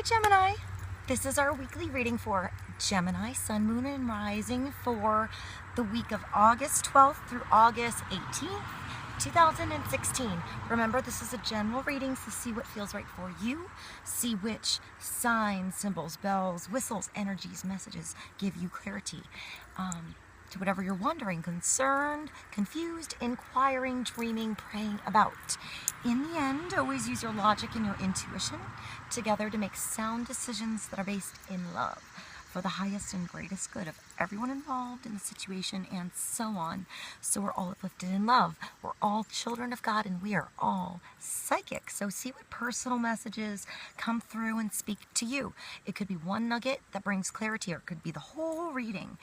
Hi Gemini, this is our weekly reading for Gemini, Sun, Moon, and Rising for the week of August 12th through August 18th, 2016. Remember, this is a general reading, so see what feels right for you. See which signs, symbols, bells, whistles, energies, messages give you clarity to whatever you're wondering, concerned, confused, inquiring, dreaming, praying about. In the end, always use your logic and your intuition together to make sound decisions that are based in love for the highest and greatest good of everyone involved in the situation, and so on. So we're all uplifted in love. We're all children of God, and we are all psychic. So see what personal messages come through and speak to you. It could be one nugget that brings clarity, or it could be the whole reading.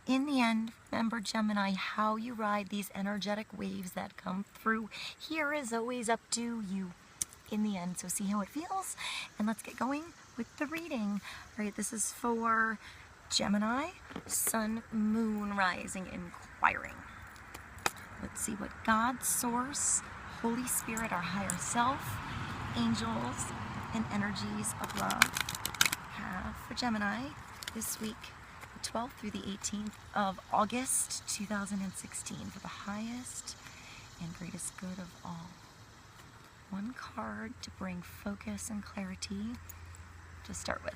In the end, remember, Gemini, how you ride these energetic waves that come through here is always up to you in the end. So see how it feels, and let's get going with the reading. All right, this is for Gemini, Sun, Moon, Rising, Inquiring. Let's see what God, Source, Holy Spirit, our higher self, angels, and energies of love have for Gemini this week, 12th through the 18th of August 2016, for the highest and greatest good of all. One card to bring focus and clarity to start with.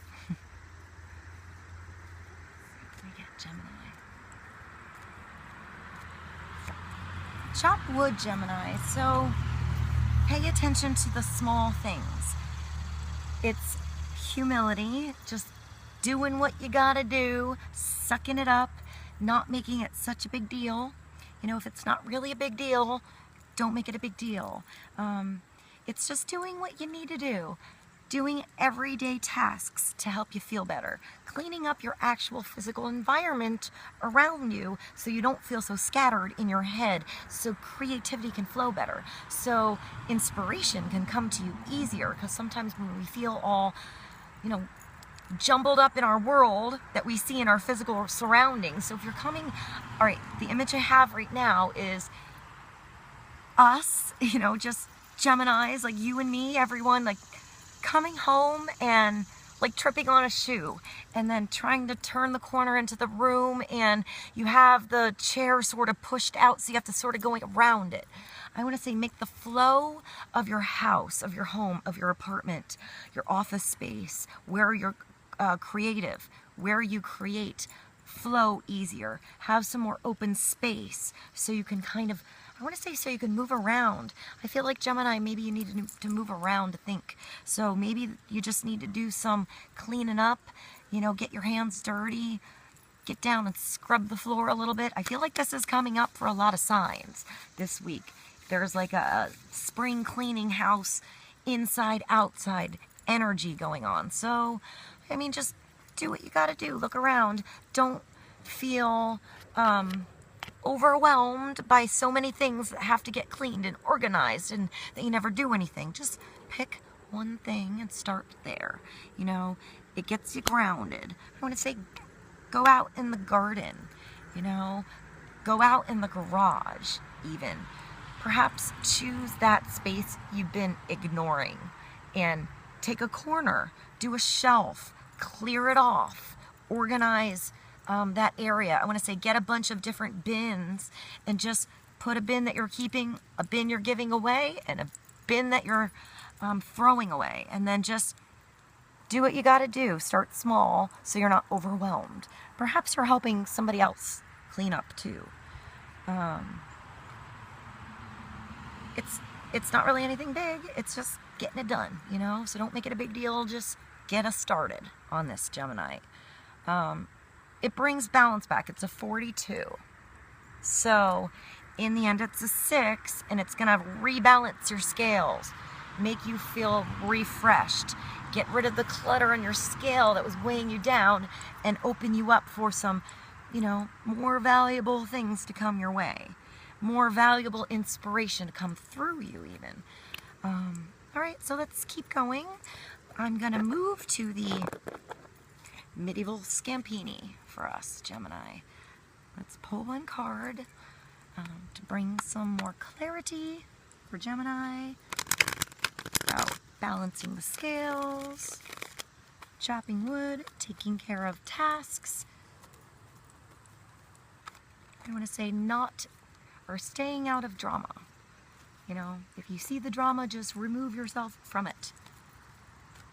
We get Gemini. Chop wood, Gemini. So pay attention to the small things. It's humility, just doing what you gotta do, sucking it up, not making it such a big deal. You know, if it's not really a big deal, don't make it a big deal. It's just doing what you need to do. Doing everyday tasks to help you feel better. Cleaning up your actual physical environment around you so you don't feel so scattered in your head, so creativity can flow better. So inspiration can come to you easier, because sometimes when we feel all, jumbled up in our world that we see in our physical surroundings. So if you're coming, all right, the image I have right now is us, just Geminis, like you and me, everyone, like coming home and like tripping on a shoe, and then trying to turn the corner into the room, and you have the chair sort of pushed out, so you have to sort of go around it. I want to say, make the flow of your house, of your home, of your apartment, your office space, where you're creative, where you create, flow easier. Have some more open space so you can so you can move around. I feel like, Gemini, maybe you need to move around to think. So maybe you just need to do some cleaning up, get your hands dirty, get down and scrub the floor a little bit. I feel like this is coming up for a lot of signs this week. There's like a spring cleaning house, inside, outside energy going on. So, just do what you gotta do. Look around. Don't feel overwhelmed by so many things that have to get cleaned and organized and that you never do anything. Just pick one thing and start there. It gets you grounded. I want to say, go out in the garden, go out in the garage even. Perhaps choose that space you've been ignoring and take a corner, do a shelf, clear it off, organize that area. I want to say, get a bunch of different bins and just put a bin that you're keeping, a bin you're giving away, and a bin that you're throwing away. And then just do what you got to do. Start small so you're not overwhelmed. Perhaps you're helping somebody else clean up too. It's not really anything big. It's just getting it done, So don't make it a big deal. Just get us started on this, Gemini. It brings balance back. It's a 42. So in the end, it's a 6, and it's going to rebalance your scales, make you feel refreshed, get rid of the clutter on your scale that was weighing you down, and open you up for some, more valuable things to come your way, more valuable inspiration to come through you even. All right, so let's keep going. I'm going to move to the medieval Scampini for us, Gemini. Let's pull one card to bring some more clarity for Gemini about balancing the scales. chopping wood, taking care of tasks. I want to say not, or staying out of drama. You know, if you see the drama, just remove yourself from it.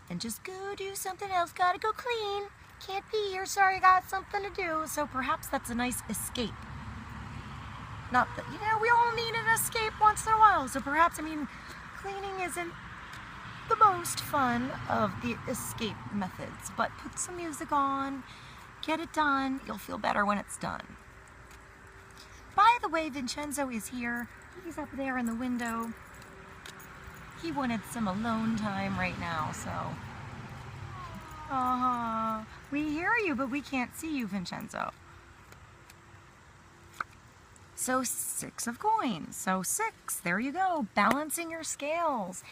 And just go do something else. Gotta go clean. Can't be here. Sorry, got something to do. So perhaps that's a nice escape. Not that, you know, we all need an escape once in a while. So perhaps, I mean, cleaning isn't the most fun of the escape methods. But put some music on, get it done. You'll feel better when it's done. By the way, Vincenzo is here. He's up there in the window. He wanted some alone time right now, so. We hear you, but we can't see you, Vincenzo. So 6 of coins. So 6, there you go. Balancing your scales.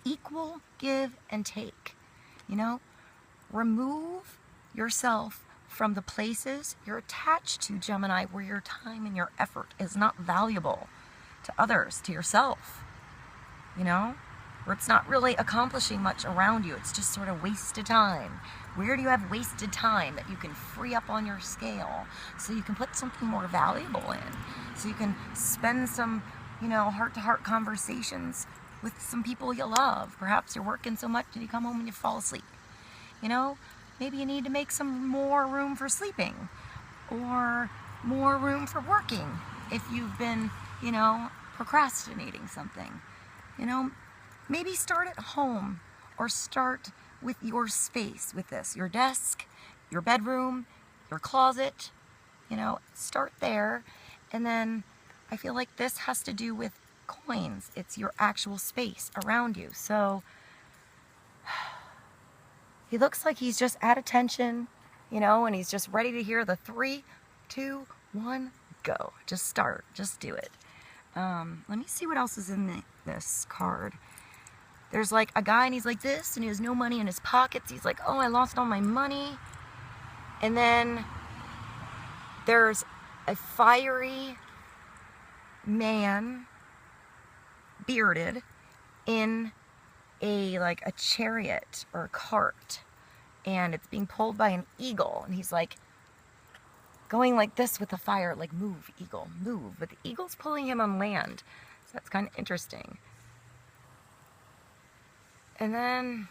Equal give and take. You know, remove yourself from the places you're attached to, Gemini, where your time and your effort is not valuable to others, to yourself. You know, where it's not really accomplishing much around you. It's just sort of wasted time. Where do you have wasted time that you can free up on your scale so you can put something more valuable in? So you can spend some, you know, heart-to-heart conversations with some people you love. Perhaps you're working so much and you come home and you fall asleep. You know, maybe you need to make some more room for sleeping or more room for working if you've been, you know, procrastinating something. You know, maybe start at home or start with your space with this. Your desk, your bedroom, your closet, you know, start there. And then I feel like this has to do with coins. It's your actual space around you. So he looks like he's just at attention, you know, and he's just ready to hear the 3, 2, 1, go. Just start. Just do it. Let me see what else is in this card. There's like a guy and he's like this and he has no money in his pockets. He's like, oh, I lost all my money. And then there's a fiery man, bearded, in a chariot or a cart. And it's being pulled by an eagle. And he's like going like this with the fire, like move, eagle, move. But the eagle's pulling him on land. So that's kind of interesting. And then,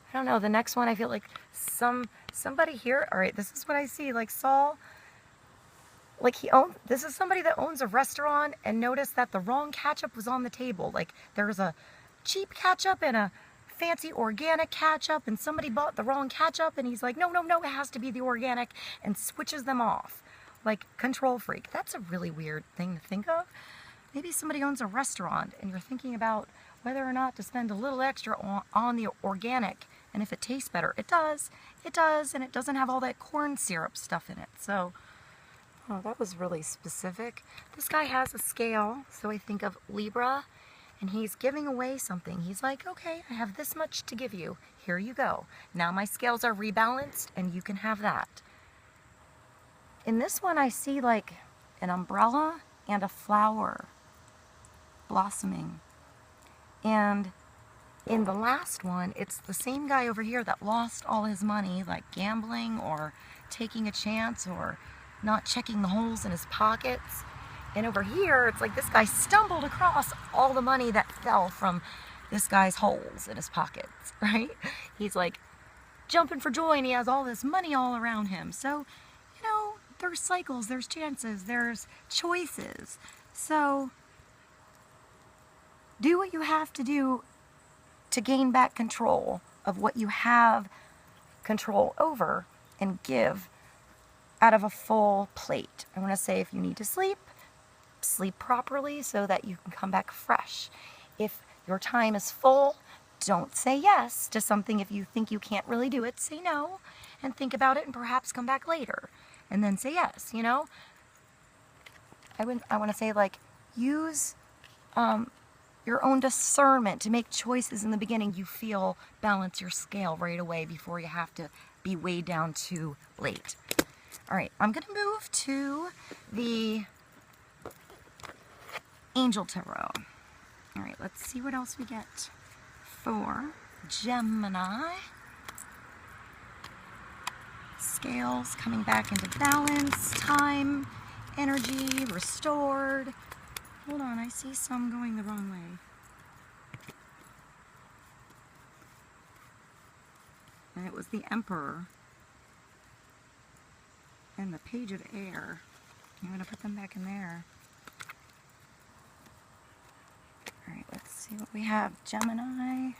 I don't know, the next one I feel like somebody here, all right, this is what I see, like Saul, like this is somebody that owns a restaurant and noticed that the wrong ketchup was on the table. Like there's a cheap ketchup and a fancy organic ketchup and somebody bought the wrong ketchup and he's like, no, no, no, it has to be the organic, and switches them off. Like control freak. That's a really weird thing to think of. Maybe somebody owns a restaurant and you're thinking about whether or not to spend a little extra on the organic, and if it tastes better. It does, and it doesn't have all that corn syrup stuff in it. So, oh, that was really specific. This guy has a scale, so I think of Libra, and he's giving away something. He's like, okay, I have this much to give you. Here you go. Now my scales are rebalanced, and you can have that. In this one, I see like an umbrella and a flower blossoming. And in the last one, it's the same guy over here that lost all his money, like gambling or taking a chance or not checking the holes in his pockets. And over here, it's like this guy stumbled across all the money that fell from this guy's holes in his pockets, right? He's like jumping for joy and he has all this money all around him. So, you know, there's cycles, there's chances, there's choices. So do what you have to do to gain back control of what you have control over and give out of a full plate. I want to say if you need to sleep, sleep properly so that you can come back fresh. If your time is full, don't say yes to something. If you think you can't really do it, say no and think about it and perhaps come back later and then say yes, you know? I want to say, like, use your own discernment to make choices in the beginning you feel balance your scale right away before you have to be weighed down too late. All right, I'm going to move to the Angel Tarot. All right, let's see what else we get for Gemini. Scales coming back into balance. Time, energy, restored. Hold on, I see some going the wrong way. And it was the Emperor and the Page of Air. I'm going to put them back in there. Alright, let's see what we have. Gemini.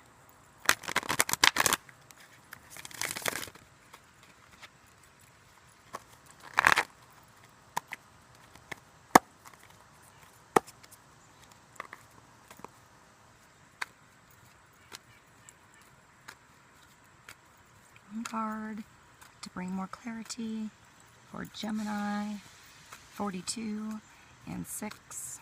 One card to bring more clarity for Gemini. 42 and 6.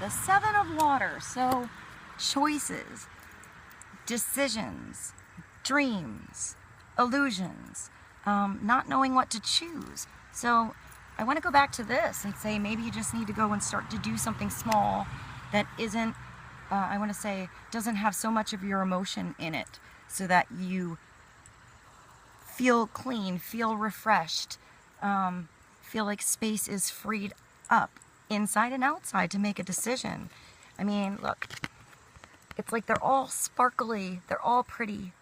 The Seven of Water. So choices, decisions, dreams, illusions, not knowing what to choose. So I want to go back to this and say maybe you just need to go and start to do something small that isn't, I want to say, doesn't have so much of your emotion in it, so that you feel clean, feel refreshed, feel like space is freed up inside and outside to make a decision. I mean, look, it's like they're all sparkly, they're all pretty.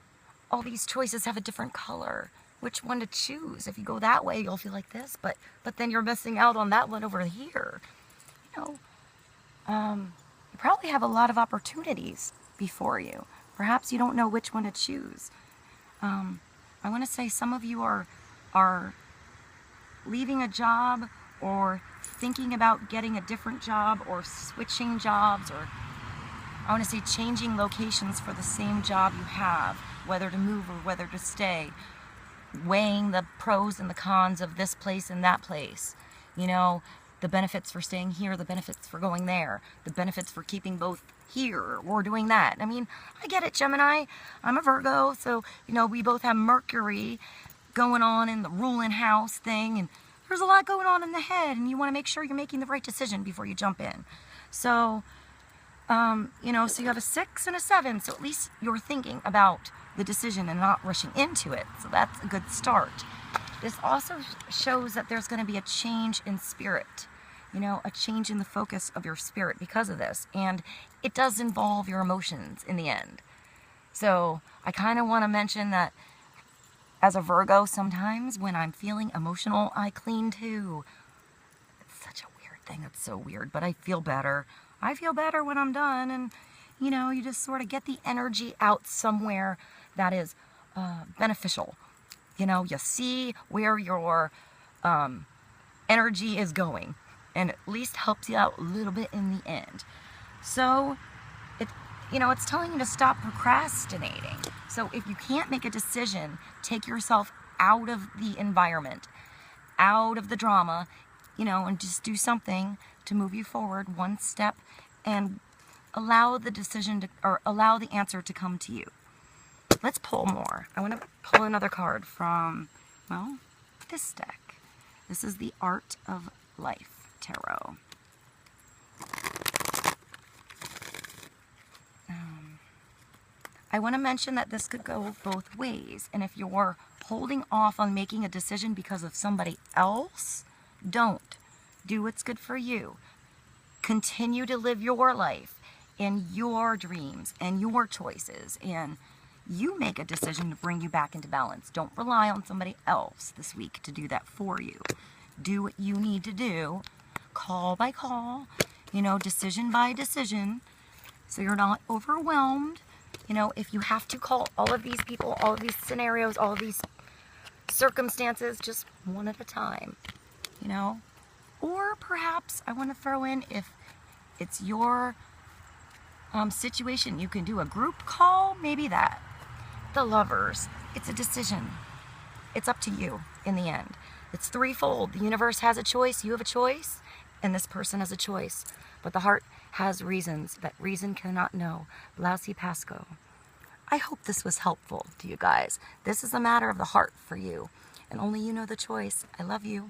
All these choices have a different color. Which one to choose? If you go that way, you'll feel like this, but then you're missing out on that one over here. You know, you probably have a lot of opportunities before you. Perhaps you don't know which one to choose. I want to say some of you are leaving a job or thinking about getting a different job or switching jobs, or I want to say changing locations for the same job you have, whether to move or whether to stay. Weighing the pros and the cons of this place and that place. You know, the benefits for staying here, the benefits for going there, the benefits for keeping both here or doing that. I mean, I get it, Gemini. I'm a Virgo, so, you know, we both have Mercury going on in the ruling house thing, and there's a lot going on in the head, and you want to make sure you're making the right decision before you jump in. So, you know, so you have a 6 and a 7, so at least you're thinking about the decision and not rushing into it. So that's a good start. This also shows that there's going to be a change in spirit, you know, a change in the focus of your spirit because of this. And it does involve your emotions in the end. So I kind of want to mention that as a Virgo, sometimes when I'm feeling emotional, I clean too. It's such a weird thing. It's so weird, but I feel better. I feel better when I'm done, and you know, you just sort of get the energy out somewhere that is beneficial. You know, you see where your energy is going, and at least helps you out a little bit in the end. So, you know, it's telling you to stop procrastinating. So if you can't make a decision, take yourself out of the environment, out of the drama, you know, and just do something to move you forward one step and allow the decision to, or allow the answer to come to you. Let's pull more. I want to pull another card from, well, this deck. This is the Art of Life Tarot. I want to mention that this could go both ways, and if you're holding off on making a decision because of somebody else, don't. Do what's good for you. Continue to live your life and your dreams and your choices, and you make a decision to bring you back into balance. Don't rely on somebody else this week to do that for you. Do what you need to do, call by call, you know, decision by decision, so you're not overwhelmed. You know, if you have to call all of these people, all of these scenarios, all of these circumstances, just one at a time, you know. Or perhaps I want to throw in, if it's your situation, you can do a group call, maybe that. The Lovers, it's a decision. It's up to you in the end. It's threefold. The universe has a choice, you have a choice, and this person has a choice. But the heart has reasons that reason cannot know. Blasi Pasco. I hope this was helpful to you guys. This is a matter of the heart for you, and only you know the choice. I love you.